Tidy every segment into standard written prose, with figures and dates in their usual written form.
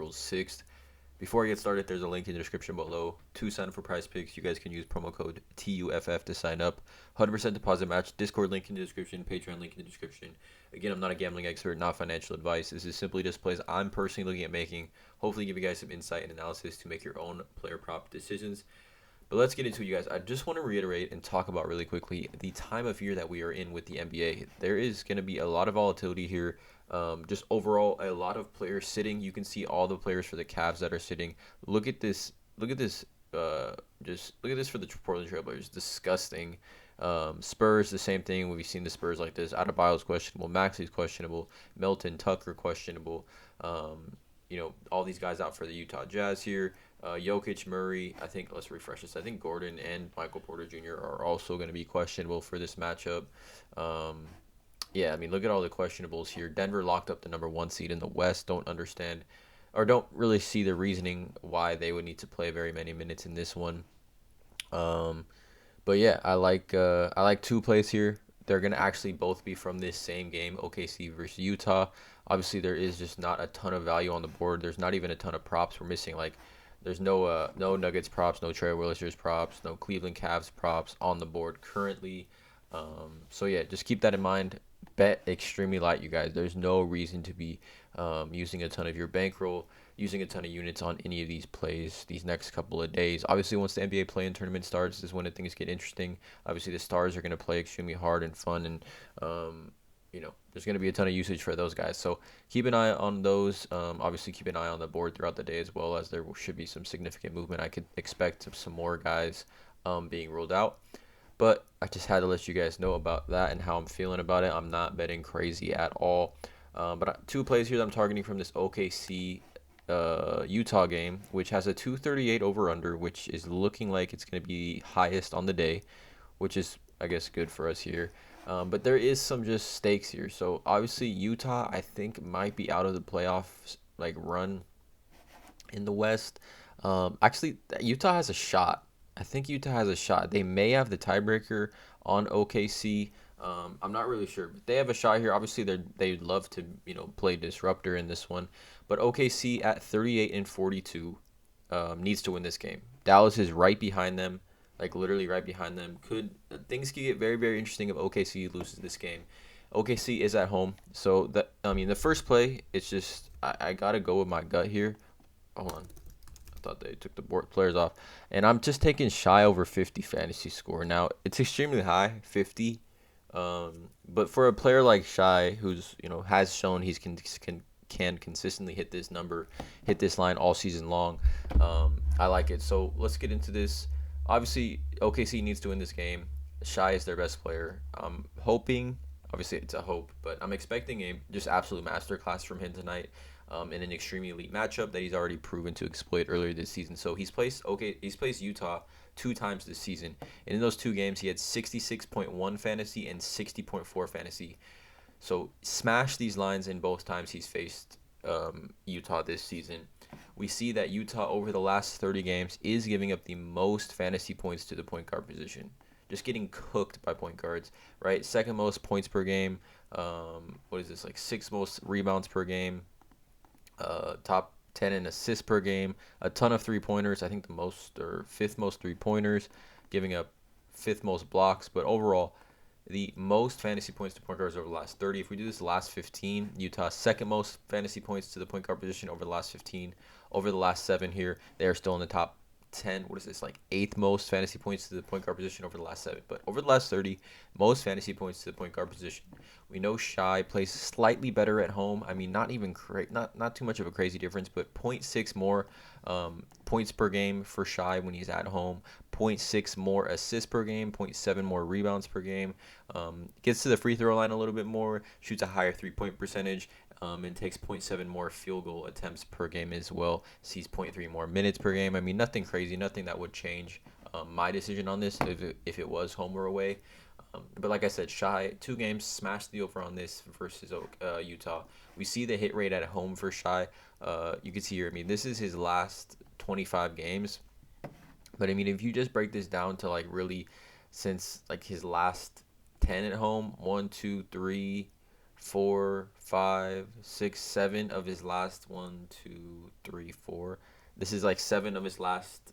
April 6th. Before I get started, there's a link in the description below to sign up for PrizePicks. You guys can use promo code TUFF to sign up. 100% deposit match. Discord link in the description. Patreon link in the description. Again, I'm not a gambling expert, not financial advice. This is simply just plays I'm personally looking at making. Hopefully, give you guys some insight and analysis to make your own player prop decisions. But let's get into it, you guys. I just want to reiterate and talk about really quickly the time of year that we are in with the NBA. There is going to be a lot of volatility here. Just overall, a lot of players sitting. You can see all the players for the Cavs that are sitting. Look at this. Look at this. Just look at this for the Portland Trailblazers. Disgusting. Spurs, the same thing. We've seen the Spurs like this. Adebayo's questionable. Maxey's questionable. Melton Tucker questionable. All these guys out for the Utah Jazz here. Jokic, Murray, I think, let's refresh this. I think Gordon and Michael Porter Jr. are also going to be questionable for this matchup. Look at all the questionables here. Denver locked up the number 1 seed in the West. Don't understand or don't really see the reasoning why they would need to play very many minutes in this one. I like two plays here. They're going to actually both be from this same game, OKC versus Utah. Obviously, there is just not a ton of value on the board. There's not even a ton of props. We're missing there's no Nuggets props, no Trailblazers props, no Cleveland Cavs props on the board currently. Just keep that in mind. Bet extremely light, you guys. There's no reason to be using a ton of your bankroll, using a ton of units on any of these plays these next couple of days. Obviously, once the NBA play-in tournament starts is when things get interesting. Obviously, the stars are going to play extremely hard and fun, and there's going to be a ton of usage for those guys. So keep an eye on those. Obviously, keep an eye on the board throughout the day as well, as there should be some significant movement. I could expect some more guys being ruled out. But I just had to let you guys know about that and how I'm feeling about it. I'm not betting crazy at all. Two plays here that I'm targeting from this OKC Utah game, which has a 238 over-under, which is looking like it's going to be highest on the day, which is, I guess, good for us here. But there is some just stakes here. So obviously Utah, I think, might be out of the playoffs run in the West. Actually, Utah has a shot. I think Utah has a shot. They may have the tiebreaker on OKC. I'm not really sure, but they have a shot here. Obviously, they'd love to play disruptor in this one, but OKC at 38-42 needs to win this game. Dallas is right behind them. Literally right behind them. Things could get very, very interesting if OKC loses this game. OKC is at home, so the first play, it's just I gotta go with my gut here. Hold on, I thought they took the board players off, and I'm just taking Shai over 50 fantasy score. Now it's extremely high, 50, but for a player like Shai, who's has shown he can consistently hit this number, hit this line all season long, I like it. So let's get into this. Obviously, OKC needs to win this game. Shai is their best player. I'm hoping, obviously it's a hope, but I'm expecting a just absolute masterclass from him tonight in an extremely elite matchup that he's already proven to exploit earlier this season. So he's placed Utah 2 times this season. And in those 2 games, he had 66.1 fantasy and 60.4 fantasy. So smash these lines in both times he's faced Utah this season. We see that Utah over the last 30 games is giving up the most fantasy points to the point guard position. Just getting cooked by point guards, right? Second most points per game. What is this? 6th most rebounds per game. Top 10 in assists per game. A ton of 3-pointers. I think the most or 5th most 3-pointers. Giving up 5th most blocks. But overall, the most fantasy points to point guards over the last 30. If we do this last 15, Utah's second most fantasy points to the point guard position over the last 15. Over the last 7 here, they are still in the top 10. What is this? 8th most fantasy points to the point guard position over the last 7. But over the last 30, most fantasy points to the point guard position. We know Shai plays slightly better at home. I mean, not even not too much of a crazy difference, but 0.6 more points per game for Shai when he's at home. 0.6 more assists per game. 0.7 more rebounds per game. Gets to the free throw line a little bit more. Shoots a higher 3-point percentage. And takes 0.7 more field goal attempts per game as well. Sees 0.3 more minutes per game. I mean, nothing crazy, nothing that would change my decision on this if it was home or away. But like I said, Shai, 2 games, smashed the over on this versus Utah. We see the hit rate at home for Shai. You can see here, I mean, this is his last 25 games. But I mean, if you just break this down to really since his last 10 at home, 1, 2, 3, 4, 5, 6, 7 of his last 4. This is like 7 of his last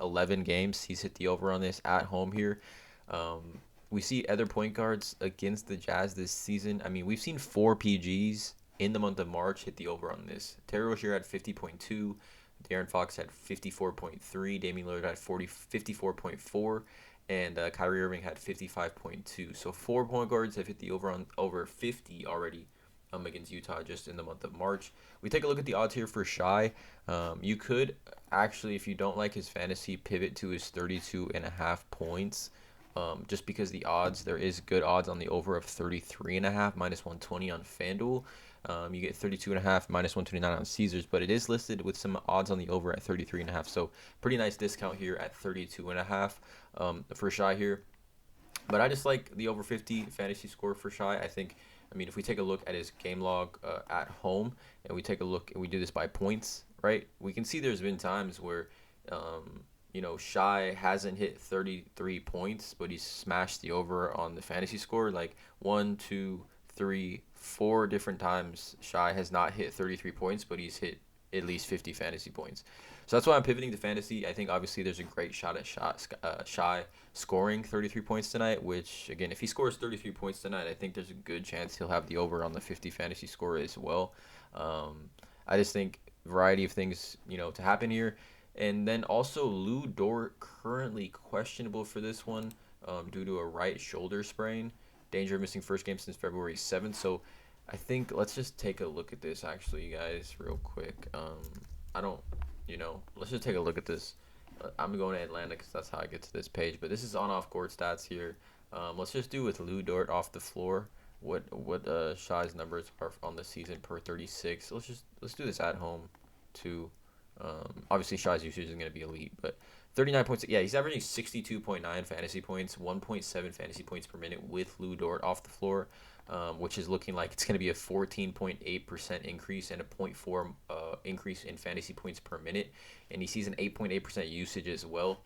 11 games. He's hit the over on this at home here. We see other point guards against the Jazz this season. I mean, we've seen 4 PGs in the month of March hit the over on this. Terry Rozier had 50.2. De'Aaron Fox had 54.3. Damian Lillard had 54.4. And Kyrie Irving had 55.2. So 4 point guards have hit the over 50 already against Utah just in the month of March. We take a look at the odds here for Shai. You could actually, if you don't like his fantasy, pivot to his 32.5 points. Just because the odds, there is good odds on the over of 33.5 minus 120 on FanDuel. You get 32.5 minus 129 on Caesars, but it is listed with some odds on the over at 33.5. So pretty nice discount here at 32.5 for Shai here. But I just like the over 50 fantasy score for Shai. I mean, if we take a look at his game log at home and we take a look and we do this by points, right? We can see there's been times where, Shai hasn't hit 33 points, but he's smashed the over on the fantasy score. Like 1, 2, 3, 4 different times Shai has not hit 33 points, but he's hit at least 50 fantasy points. So that's why I'm pivoting to fantasy. I think obviously there's a great shot at Shai scoring 33 points tonight, which, again, if he scores 33 points tonight, I think there's a good chance he'll have the over on the 50 fantasy score as well. I just think variety of things, to happen here. And then also Lou Dort currently questionable for this one due to a right shoulder sprain. Danger of missing first game since February 7th. So I think let's just take a look at this actually, guys, real quick. Let's just take a look at this. I'm going to Atlanta because that's how I get to this page. But this is on-off court stats here. Let's just do with Lou Dort off the floor. What Shai's numbers are on the season per 36. Let's do this at home too. Obviously Shai's usage is going to be elite, but 39 points. Yeah, he's averaging 62.9 fantasy points, 1.7 fantasy points per minute with Lou Dort off the floor, which is looking like it's going to be a 14.8% increase and a 0.4 increase in fantasy points per minute. And he sees an 8.8% usage as well,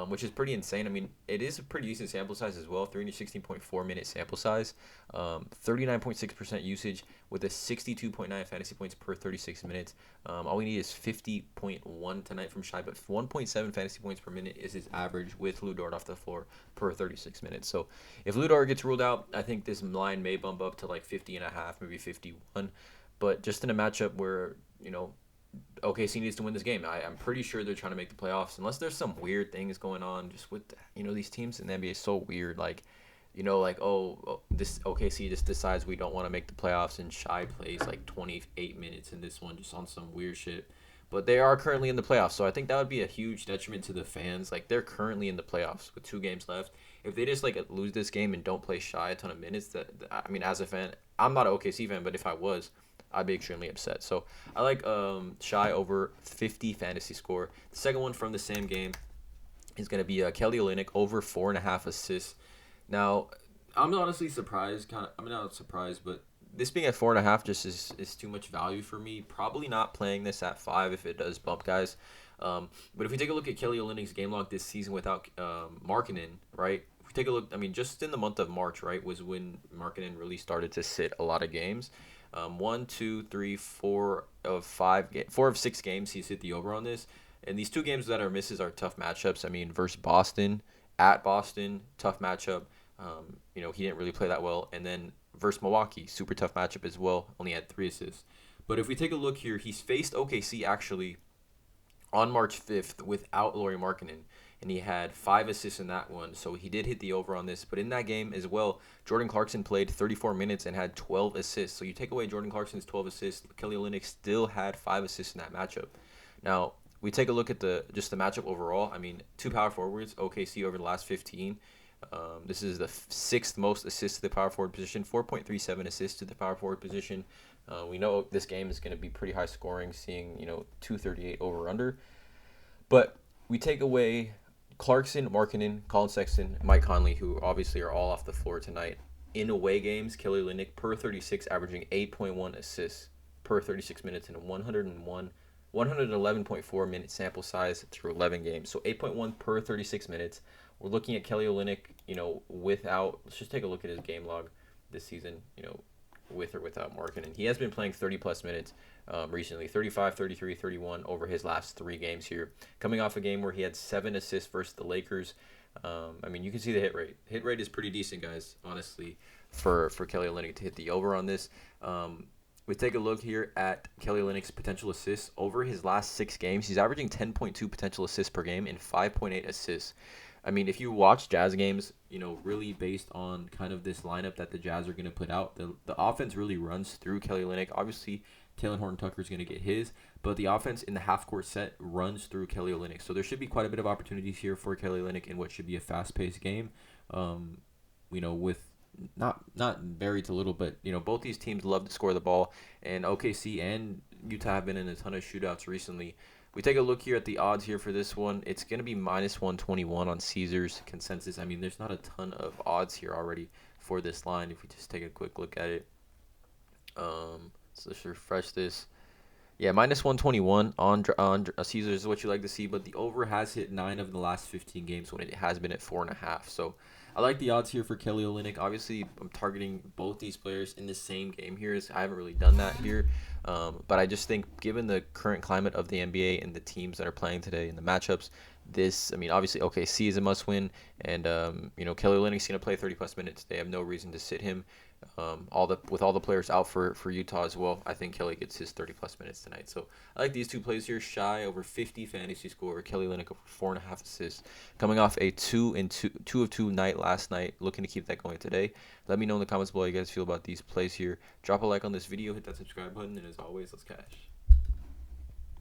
which is pretty insane. I mean, it is a pretty decent sample size as well, 316.4 minute sample size, 39.6% usage with a 62.9 fantasy points per 36 minutes. All we need is 50.1 tonight from Shai, but 1.7 fantasy points per minute is his average with Lou Dort off the floor per 36 minutes. So if Lou Dort gets ruled out, I think this line may bump up to like 50.5, maybe 51. But just in a matchup where, OKC needs to win this game. I'm pretty sure they're trying to make the playoffs, unless there's some weird things going on just with, these teams in the NBA is so weird. Like, this OKC just decides we don't want to make the playoffs, and Shai plays like 28 minutes in this one just on some weird shit. But they are currently in the playoffs, so I think that would be a huge detriment to the fans. Like, they're currently in the playoffs with 2 games left. If they just lose this game and don't play Shai a ton of minutes, as a fan, I'm not an OKC fan, but if I was, I'd be extremely upset. So I like Shai over 50 fantasy score. The second one from the same game is going to be Kelly Olynyk over 4.5 assists. Now, I'm honestly surprised. I'm not surprised, but this being at 4.5 just is too much value for me. Probably not playing this at 5 if it does bump, guys. But if we take a look at Kelly Olynyk's game log this season without Markkanen, right? If we take a look, just in the month of March, right, was when Markkanen really started to sit a lot of games. 1, 2, 3, 4 of 6 games he's hit the over on this, and these 2 games that are misses are tough matchups. Versus Boston, at Boston, tough matchup. He didn't really play that well, and then versus Milwaukee, super tough matchup as well. Only had 3 assists. But if we take a look here, he's faced OKC actually on March 5th without Lauri Markkanen, and he had 5 assists in that one, so he did hit the over on this. But in that game as well, Jordan Clarkson played 34 minutes and had 12 assists. So you take away Jordan Clarkson's 12 assists, Kelly Olynyk still had 5 assists in that matchup. Now, we take a look at the matchup overall. 2 power forwards, OKC over the last 15. This is the 6th most assists to the power forward position, 4.37 assists to the power forward position. We know this game is going to be pretty high scoring, seeing 238 over under. But we take away Clarkson, Markkanen, Colin Sexton, Mike Conley, who obviously are all off the floor tonight. In away games, Kelly Olynyk per 36 averaging 8.1 assists per 36 minutes in a 111.4 minute sample size through 11 games. So 8.1 per 36 minutes. We're looking at Kelly Olynyk, without, let's just take a look at his game log. this season, with or without Morgan. And he has been playing 30 plus minutes recently, 35, 33, 31 over his last 3 games here. Coming off a game where he had 7 assists versus the Lakers. You can see the hit rate. Hit rate is pretty decent, guys, honestly, for Kelly Olynyk to hit the over on this. We take a look here at Kelly Olynyk's potential assists. Over his last 6 games, he's averaging 10.2 potential assists per game and 5.8 assists. If you watch Jazz games, really based on kind of this lineup that the Jazz are going to put out, the offense really runs through Kelly Olynyk. Obviously, Taylor Horton-Tucker is going to get his, but the offense in the half-court set runs through Kelly Olynyk. So there should be quite a bit of opportunities here for Kelly Olynyk in what should be a fast-paced game. With not very to little, but both these teams love to score the ball, and OKC and Utah have been in a ton of shootouts recently. We take a look here at the odds here for this one. It's going to be minus 121 on Caesars consensus. There's not a ton of odds here already for this line if we just take a quick look at it. So let's refresh this. Yeah, minus 121 on Caesars is what you like to see, but the over has hit 9 of the last 15 games when it has been at 4.5. So I like the odds here for Kelly Olynyk. Obviously, I'm targeting both these players in the same game here. I haven't really done that here, but I just think given the current climate of the NBA and the teams that are playing today and the matchups, obviously OKC is a must-win, and Kelly Olynyk's going to play 30-plus minutes. They have no reason to sit him. With all the players out for Utah as well, I think Kelly gets his 30-plus minutes tonight. So I like these two plays here. Shai over 50 fantasy score, Kelly Olynyk over 4.5 assists. Coming off a 2 of 2 night last night, looking to keep that going today. Let me know in the comments below how you guys feel about these plays here. Drop a like on this video, hit that subscribe button, and as always, let's cash.